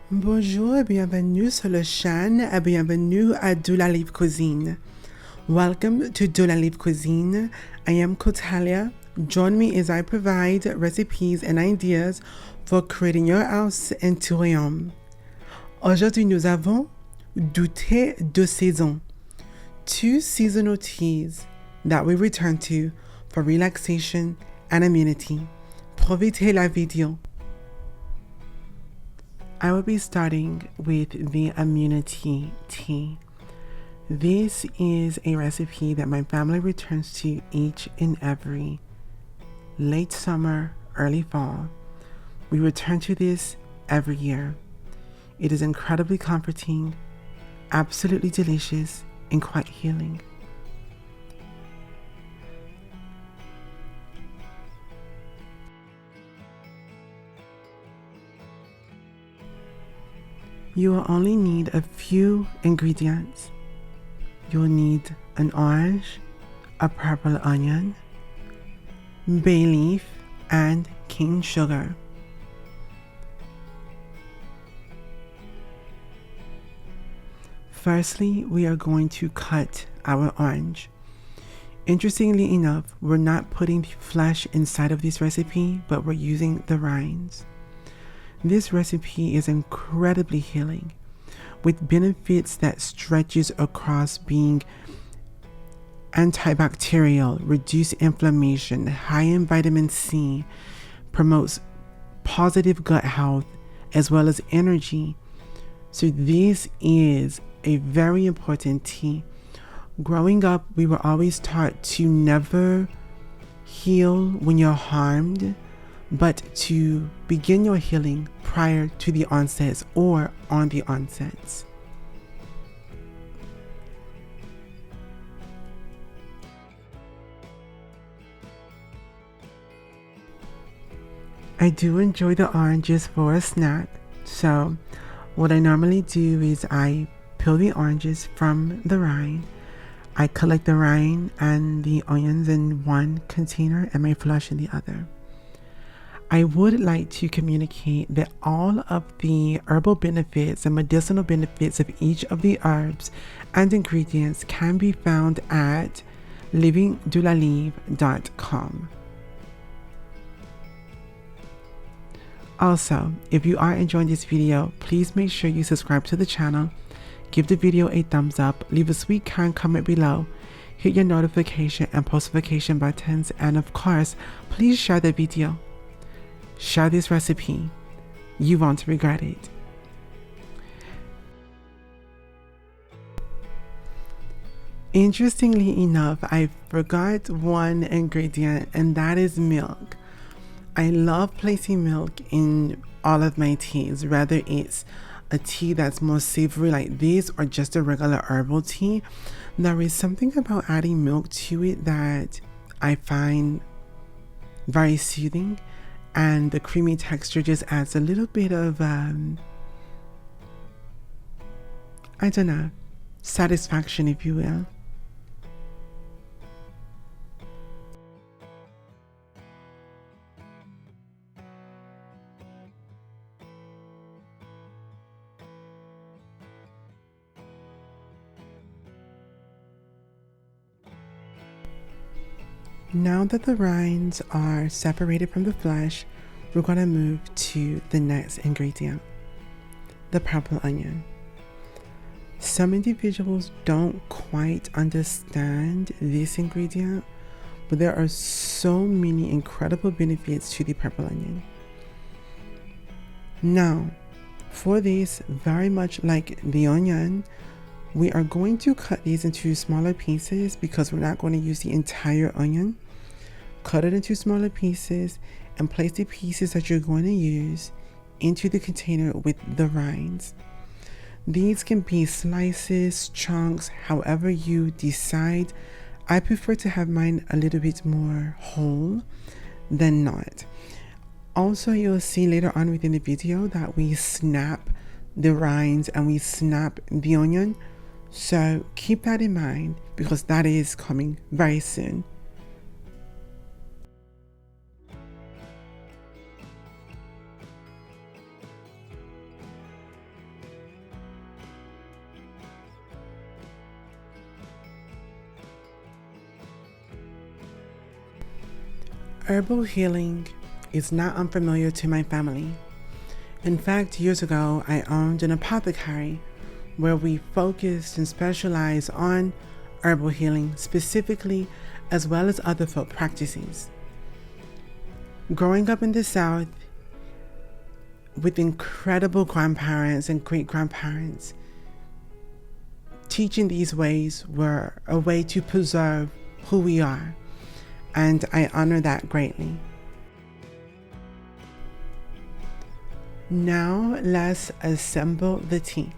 Bonjour et bienvenue sur la chaîne et bienvenue à De la Livre Cuisine. Welcome to De la Livre Cuisine. I am Cotalia. Join me as I provide recipes and ideas for creating your house into a home. Aujourd'hui, nous avons du thé de saison, 2 seasonal teas that we return to for relaxation and immunity. Profitez la vidéo. I will be starting with the immunity tea. This is a recipe that my family returns to each and every late summer, early fall. We return to this every year. It is incredibly comforting, absolutely delicious, and quite healing. You will only need a few ingredients. You will need an orange, a purple onion, bay leaf, and cane sugar. Firstly, we are going to cut our orange. Interestingly enough, we're not putting the flesh inside of this recipe, but we're using the rinds. This recipe is incredibly healing, with benefits that stretches across being antibacterial, reduce inflammation, high in vitamin C, promotes positive gut health, as well as energy. So this is a very important tea. Growing up, we were always taught to never heal when you're harmed, but to begin your healing prior to the onsets or on the onsets. I do enjoy the oranges for a snack, so what I normally do is I peel the oranges from the rind. I collect the rind and the onions in one container and my flesh in the other. I would like to communicate that all of the herbal benefits and medicinal benefits of each of the herbs and ingredients can be found at livingdelalivre.com. Also, if you are enjoying this video, please make sure you subscribe to the channel, give the video a thumbs up, leave a sweet kind comment below, hit your notification and post notification buttons, and of course, please share the video. Share this recipe. You won't regret it. Interestingly enough, I forgot one ingredient, and that is milk. I love placing milk in all of my teas, whether it's a tea that's more savory like this or just a regular herbal tea. There is something about adding milk to it that I find very soothing. And the creamy texture just adds a little bit of, satisfaction, if you will. Now that the rinds are separated from the flesh, we're going to move to the next ingredient, the purple onion. Some individuals don't quite understand this ingredient, but there are so many incredible benefits to the purple onion. Now, for this, very much like the onion, we are going to cut these into smaller pieces because we're not going to use the entire onion. Cut it into smaller pieces and place the pieces that you're going to use into the container with the rinds. These can be slices, chunks, however you decide. I prefer to have mine a little bit more whole than not. Also, you'll see later on within the video that we snap the rinds and we snap the onion. So keep that in mind because that is coming very soon. Herbal healing is not unfamiliar to my family. In fact, years ago, I owned an apothecary where we focused and specialized on herbal healing specifically, as well as other folk practices. Growing up in the South with incredible grandparents and great-grandparents, teaching these ways were a way to preserve who we are, and I honor that greatly. Now let's assemble the tea.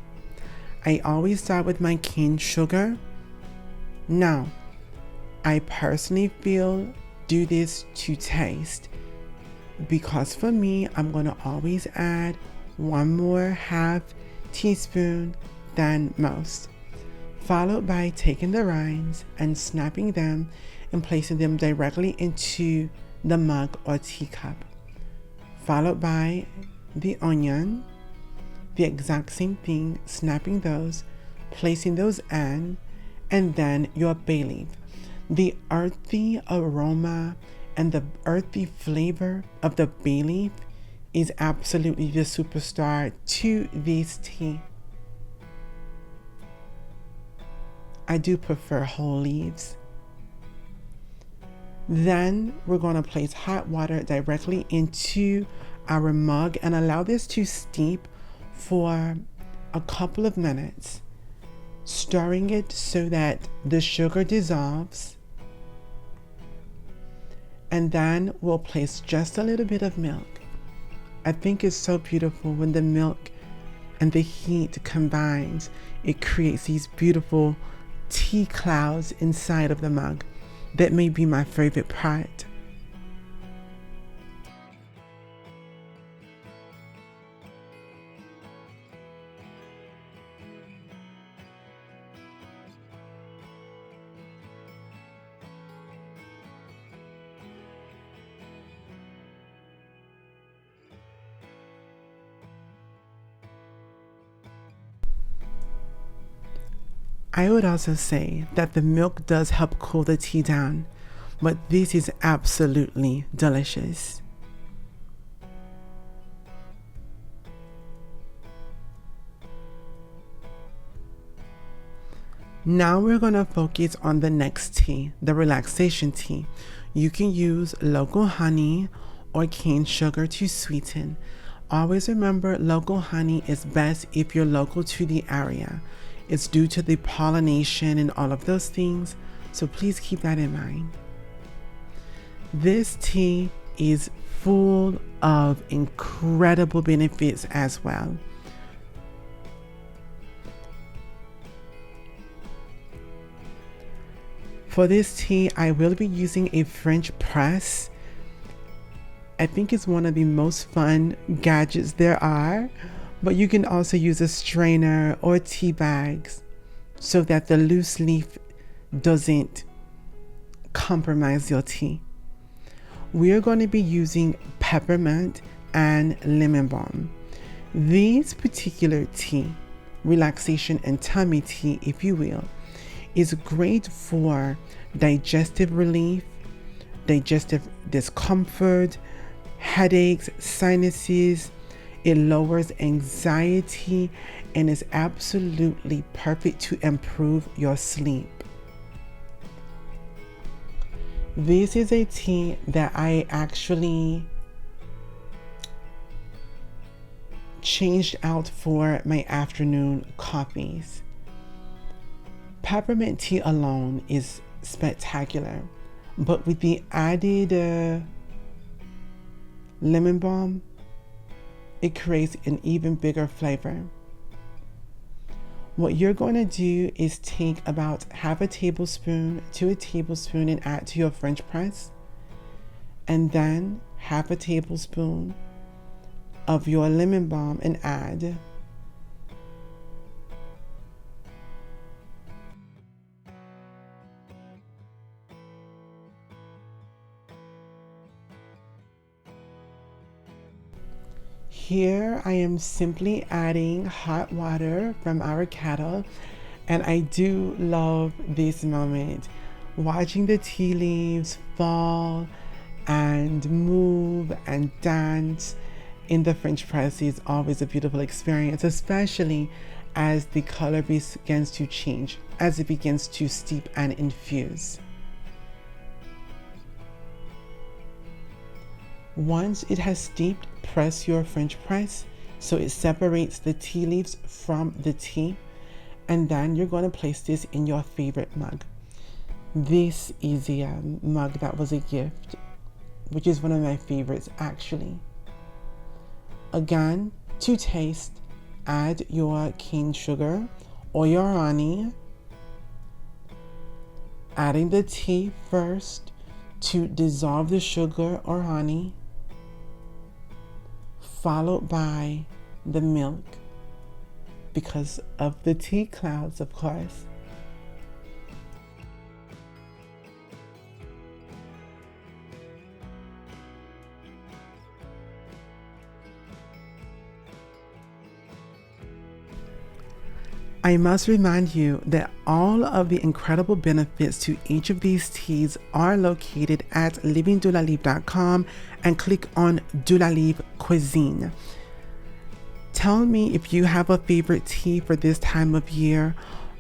I always start with my cane sugar. Now, I personally feel do this to taste, because for me, I'm going to always add one more half teaspoon than most, followed by taking the rinds and snapping them and placing them directly into the mug or teacup, followed by the onion, the exact same thing, snapping those, placing those in, and then your bay leaf. The earthy aroma and the earthy flavor of the bay leaf is absolutely the superstar to this tea. I do prefer whole leaves. Then we're going to place hot water directly into our mug and allow this to steep for a couple of minutes, stirring it so that the sugar dissolves. And then we'll place just a little bit of milk. I think it's so beautiful when the milk and the heat combines. It creates these beautiful tea clouds inside of the mug. That may be my favorite part. I would also say that the milk does help cool the tea down, but this is absolutely delicious. Now we're going to focus on the next tea, the relaxation tea. You can use local honey or cane sugar to sweeten. Always remember, local honey is best if you're local to the area. It's due to the pollination and all of those things, so please keep that in mind. This tea is full of incredible benefits as well. For this tea, I will be using a French press. I think it's one of the most fun gadgets there are. But you can also use a strainer or tea bags so that the loose leaf doesn't compromise your tea. We are going to be using peppermint and lemon balm. These particular tea, relaxation and tummy tea, if you will, is great for digestive relief, digestive discomfort, headaches, sinuses. It lowers anxiety and is absolutely perfect to improve your sleep. This is a tea that I actually changed out for my afternoon coffees. Peppermint tea alone is spectacular, but with the added lemon balm, it creates an even bigger flavor. What you're going to do is take about half a tablespoon to a tablespoon and add to your French press, and then half a tablespoon of your lemon balm and add. Here I am simply adding hot water from our kettle, and I do love this moment, watching the tea leaves fall and move and dance in the French press is always a beautiful experience, especially as the color begins to change, as it begins to steep and infuse. Once it has steeped, press your French press so it separates the tea leaves from the tea, and then you're going to place this in your favorite mug. This is a mug that was a gift, which is one of my favorites actually. Again, to taste, add your cane sugar or your honey, adding the tea first to dissolve the sugar or honey, followed by the milk because of the tea clouds, of course. I must remind you that all of the incredible benefits to each of these teas are located at livingdelalivre.com and click on De la Livre Cuisine. Tell me if you have a favorite tea for this time of year.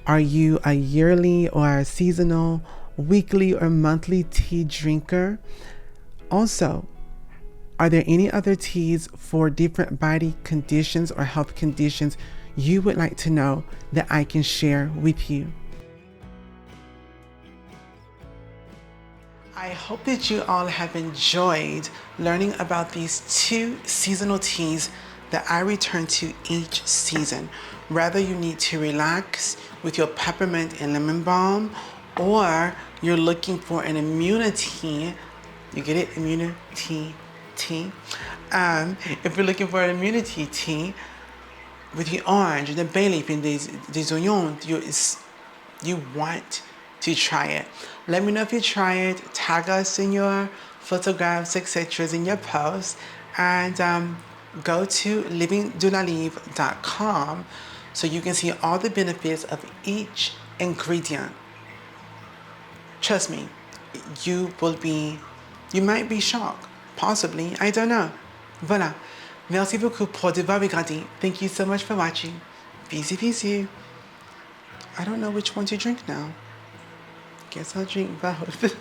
Are you a yearly or a seasonal, weekly or monthly tea drinker? Also, are there any other teas for different body conditions or health conditions you would like to know that I can share with you? I hope that you all have enjoyed learning about these 2 seasonal teas that I return to each season. Whether you need to relax with your peppermint and lemon balm, or you're looking for an immunity, you get it? Immunity tea. If you're looking for an immunity tea, with the orange and the bay leaf and des oignons, you want to try it. Let me know if you try it. Tag us in your photographs, etc. in your posts, and go to livingdelalivre.com so you can see all the benefits of each ingredient. Trust me, you might be shocked, possibly, I don't know. Voilà. Merci beaucoup pour devoir regarder. Thank you so much for watching. Bisous, bisous. I don't know which one to drink now. Guess I'll drink both.